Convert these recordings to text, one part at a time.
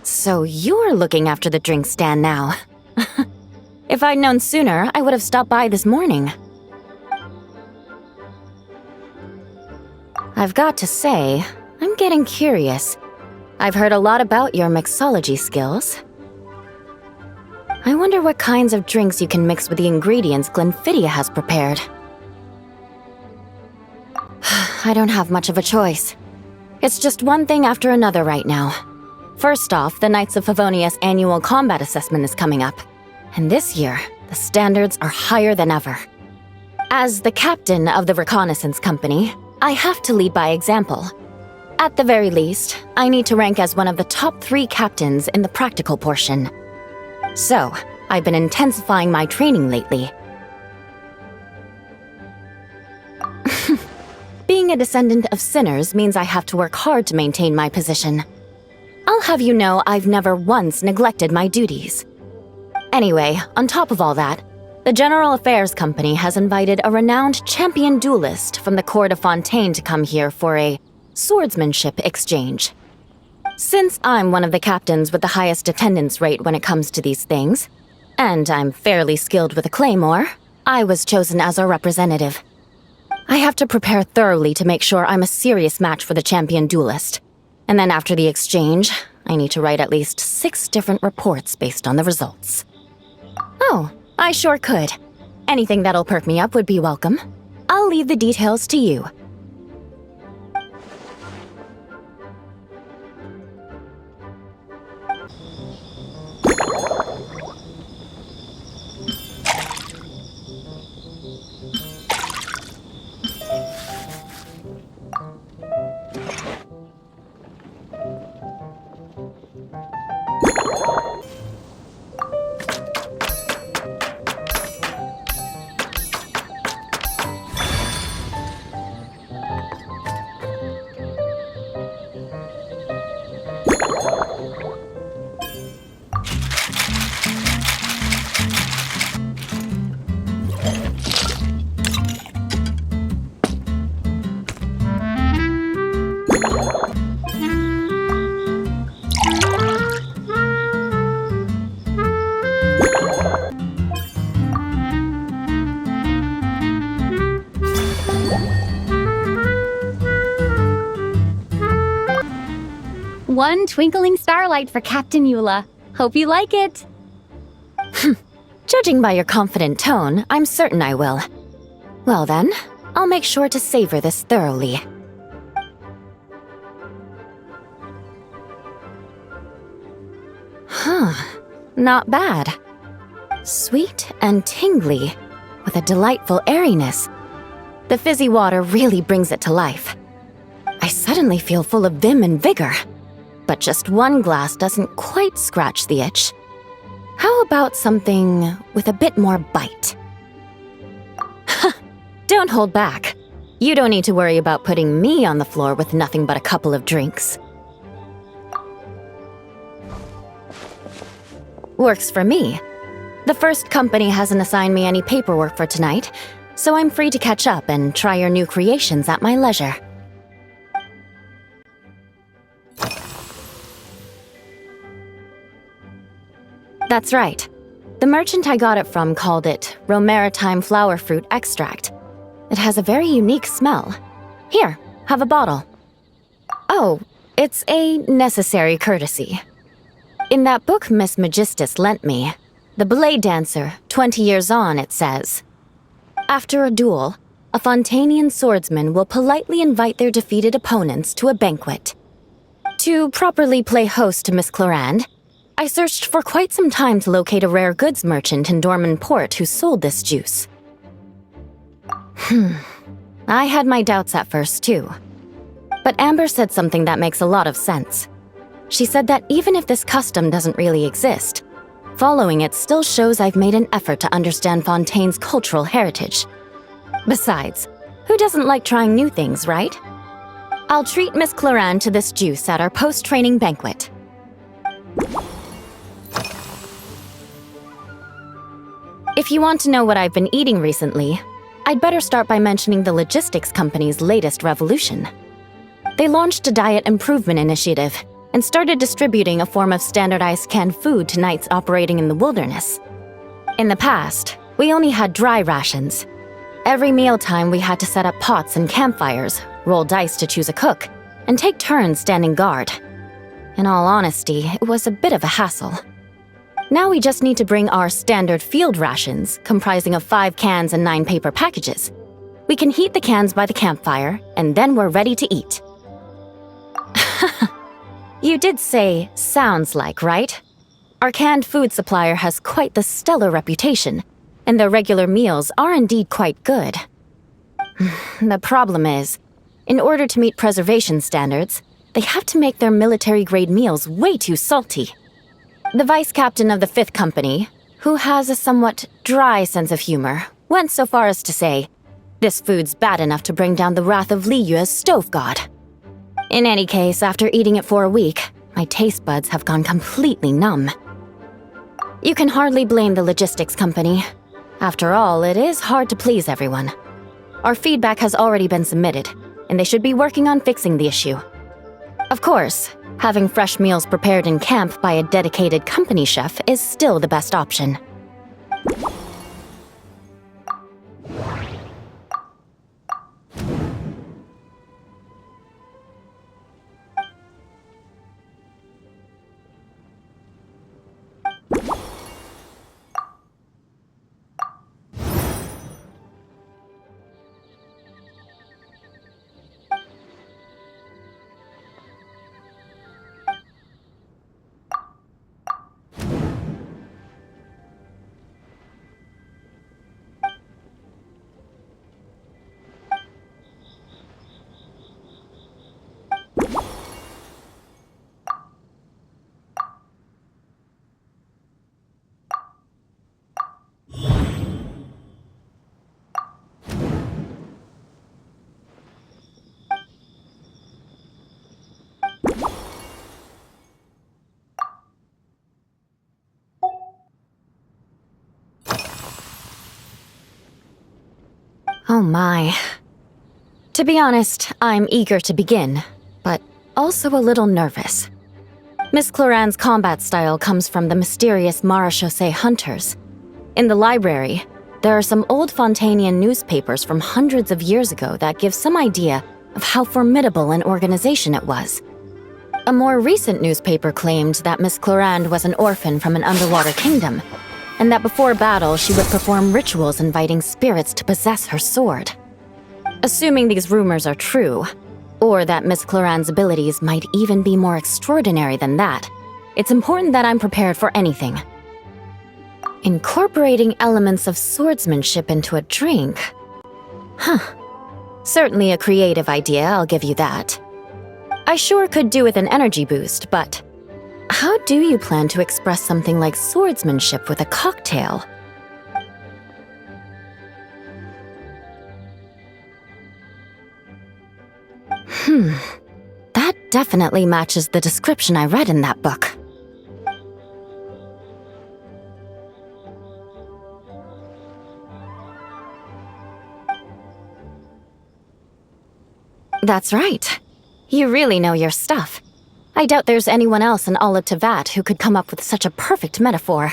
So you're looking after the drink stand now. If I'd known sooner, I would have stopped by this morning. I've got to say, I'm getting curious. I've heard a lot about your mixology skills. I wonder what kinds of drinks you can mix with the ingredients Glenfiddich has prepared. I don't have much of a choice. It's just one thing after another right now. First off, the Knights of Favonius annual combat assessment is coming up. And this year, the standards are higher than ever. As the captain of the reconnaissance company, I have to lead by example. At the very least, I need to rank as one of the top 3 captains in the practical portion. So, I've been intensifying my training lately. Being a descendant of sinners means I have to work hard to maintain my position. I'll have you know I've never once neglected my duties. Anyway, on top of all that, the General Affairs Company has invited a renowned champion duelist from the court of Fontaine to come here for a swordsmanship exchange. Since I'm one of the captains with the highest attendance rate when it comes to these things, and I'm fairly skilled with a claymore, I was chosen as a representative. I have to prepare thoroughly to make sure I'm a serious match for the champion duelist. And then after the exchange, I need to write at least 6 different reports based on the results. Oh, I sure could. Anything that'll perk me up would be welcome. I'll leave the details to you. One twinkling starlight for Captain Eula. Hope you like it. Judging by your confident tone, I'm certain I will. Well then, I'll make sure to savor this thoroughly. Not bad. Sweet and tingly, with a delightful airiness. The fizzy water really brings it to life. I suddenly feel full of vim and vigor. But just one glass doesn't quite scratch the itch. How about something with a bit more bite? Don't hold back. You don't need to worry about putting me on the floor with nothing but a couple of drinks. Works for me. The first company hasn't assigned me any paperwork for tonight, so I'm free to catch up and try your new creations at my leisure. That's right. The merchant I got it from called it Romaritime flower fruit extract. It has a very unique smell. Here, have a bottle. Oh, it's a necessary courtesy. In that book Miss Magistus lent me, The Blade Dancer, 20 Years On, it says, after a duel, a Fontanian swordsman will politely invite their defeated opponents to a banquet. To properly play host to Miss Clarande, I searched for quite some time to locate a rare goods merchant in Dorman Port who sold this juice. I had my doubts at first, too. But Amber said something that makes a lot of sense. She said that even if this custom doesn't really exist, following it still shows I've made an effort to understand Fontaine's cultural heritage. Besides, who doesn't like trying new things, right? I'll treat Miss Clarande to this juice at our post-training banquet. If you want to know what I've been eating recently, I'd better start by mentioning the logistics company's latest revolution. They launched a diet improvement initiative, and started distributing a form of standardized canned food to knights operating in the wilderness. In the past, we only had dry rations. Every mealtime we had to set up pots and campfires, roll dice to choose a cook, and take turns standing guard. In all honesty, it was a bit of a hassle. Now we just need to bring our standard field rations, comprising of 5 cans and 9 paper packages. We can heat the cans by the campfire, and then we're ready to eat. You did say, sounds like, right? Our canned food supplier has quite the stellar reputation, and their regular meals are indeed quite good. The problem is, in order to meet preservation standards, they have to make their military-grade meals way too salty. The vice captain of the 5th Company, who has a somewhat dry sense of humor, went so far as to say, "This food's bad enough to bring down the wrath of Li Yue's stove god." In any case, after eating it for a week, my taste buds have gone completely numb. You can hardly blame the logistics company. After all, it is hard to please everyone. Our feedback has already been submitted, and they should be working on fixing the issue. Of course, having fresh meals prepared in camp by a dedicated company chef is still the best option. Oh my. To be honest, I'm eager to begin, but also a little nervous. Miss Cloran's combat style comes from the mysterious Marechaussee hunters. In the library, there are some old Fontanian newspapers from hundreds of years ago that give some idea of how formidable an organization it was. A more recent newspaper claimed that Miss Cloran was an orphan from an underwater kingdom, and that before battle she would perform rituals inviting spirits to possess her sword. Assuming these rumors are true, or that Miss Cloran's abilities might even be more extraordinary than that, it's important that I'm prepared for anything. Incorporating elements of swordsmanship into a drink? Huh. Certainly a creative idea, I'll give you that. I sure could do with an energy boost, but how do you plan to express something like swordsmanship with a cocktail? That definitely matches the description I read in that book. That's right. You really know your stuff. I doubt there's anyone else in all of Tevat who could come up with such a perfect metaphor.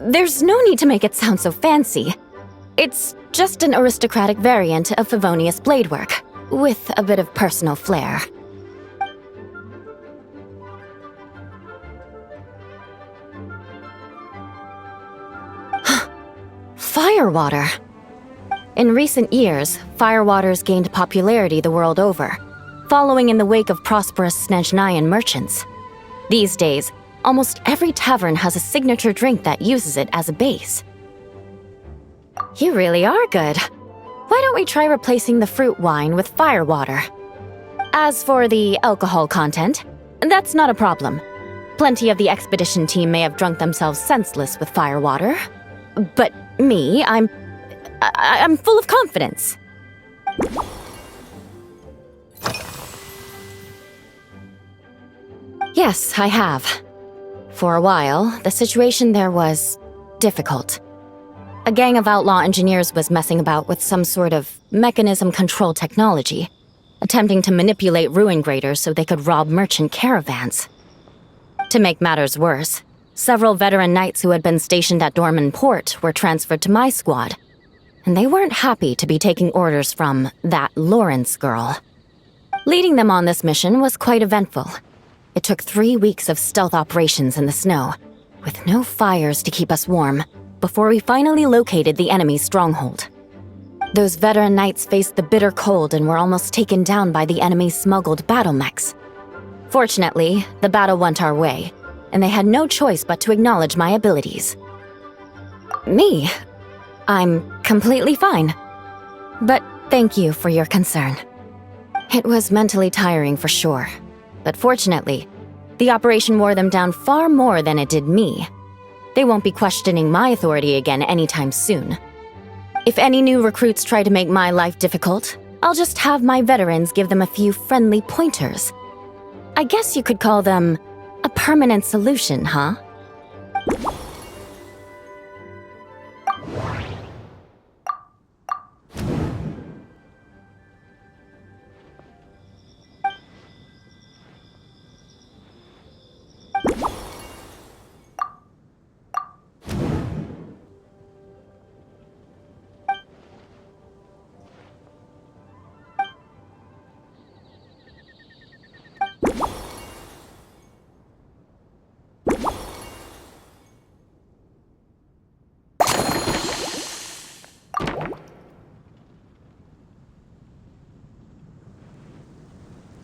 There's no need to make it sound so fancy. It's just an aristocratic variant of Favonius bladework, with a bit of personal flair. Firewater. In recent years, firewaters gained popularity the world over, following in the wake of prosperous Snezhnayan merchants. These days, almost every tavern has a signature drink that uses it as a base. You really are good. Why don't we try replacing the fruit wine with firewater? As for the alcohol content, that's not a problem. Plenty of the expedition team may have drunk themselves senseless with firewater. But me, I'm full of confidence. Yes, I have. For a while, the situation there was difficult. A gang of outlaw engineers was messing about with some sort of mechanism control technology, attempting to manipulate ruin graders so they could rob merchant caravans. To make matters worse, several veteran knights who had been stationed at Dorman Port were transferred to my squad, and they weren't happy to be taking orders from that Lawrence girl. Leading them on this mission was quite eventful. It took 3 weeks of stealth operations in the snow, with no fires to keep us warm, before we finally located the enemy's stronghold. Those veteran knights faced the bitter cold and were almost taken down by the enemy's smuggled battle mechs. Fortunately, the battle went our way, and they had no choice but to acknowledge my abilities. Me? I'm completely fine. But thank you for your concern. It was mentally tiring for sure, but fortunately, the operation wore them down far more than it did me. They won't be questioning my authority again anytime soon. If any new recruits try to make my life difficult, I'll just have my veterans give them a few friendly pointers. I guess you could call them a permanent solution, huh?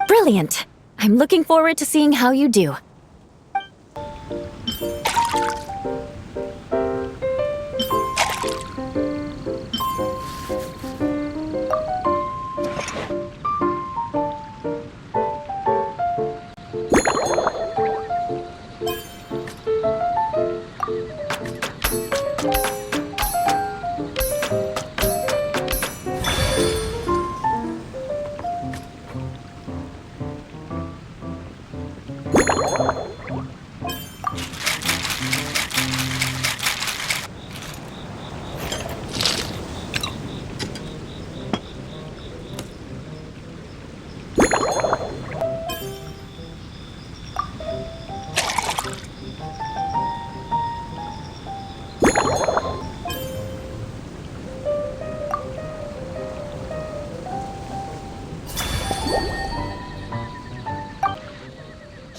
Brilliant! I'm looking forward to seeing how you do.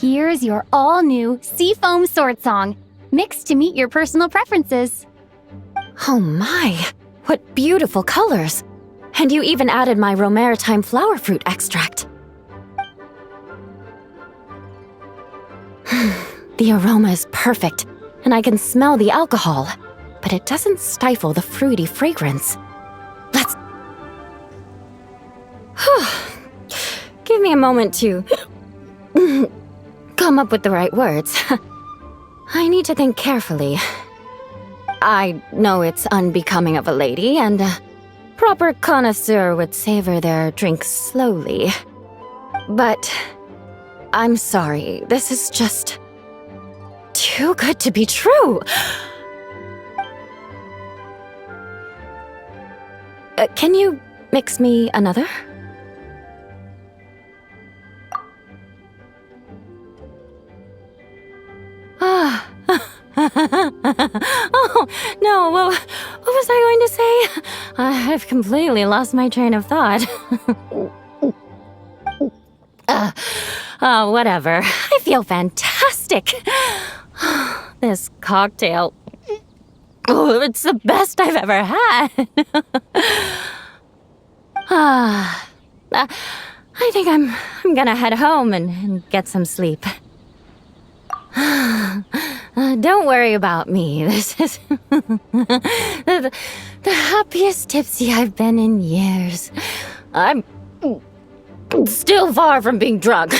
Here's your all-new Seafoam Sword Song, mixed to meet your personal preferences. Oh my, what beautiful colors! And you even added my Romaritime flower fruit extract. The aroma is perfect, and I can smell the alcohol, but it doesn't stifle the fruity fragrance. Let's... Give me a moment to... come up with the right words. I need to think carefully. I know it's unbecoming of a lady, and a proper connoisseur would savor their drinks slowly. But I'm sorry, this is just too good to be true. Can you mix me another? Oh, no, what was I going to say? I've completely lost my train of thought. Whatever. I feel fantastic. This cocktail... Oh, it's the best I've ever had. I think I'm gonna head home and get some sleep. Don't worry about me. This is the happiest tipsy I've been in years. I'm still far from being drunk.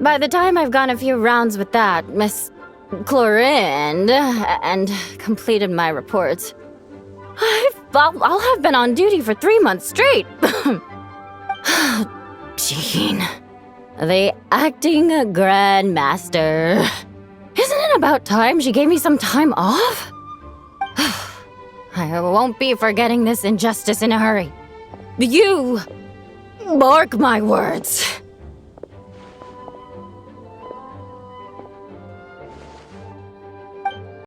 By the time I've gone a few rounds with that Miss Chlorinde and completed my reports, I've I'll have been on duty for 3 months straight. Jean, the acting grandmaster. Isn't it about time she gave me some time off? I won't be forgetting this injustice in a hurry. You mark my words.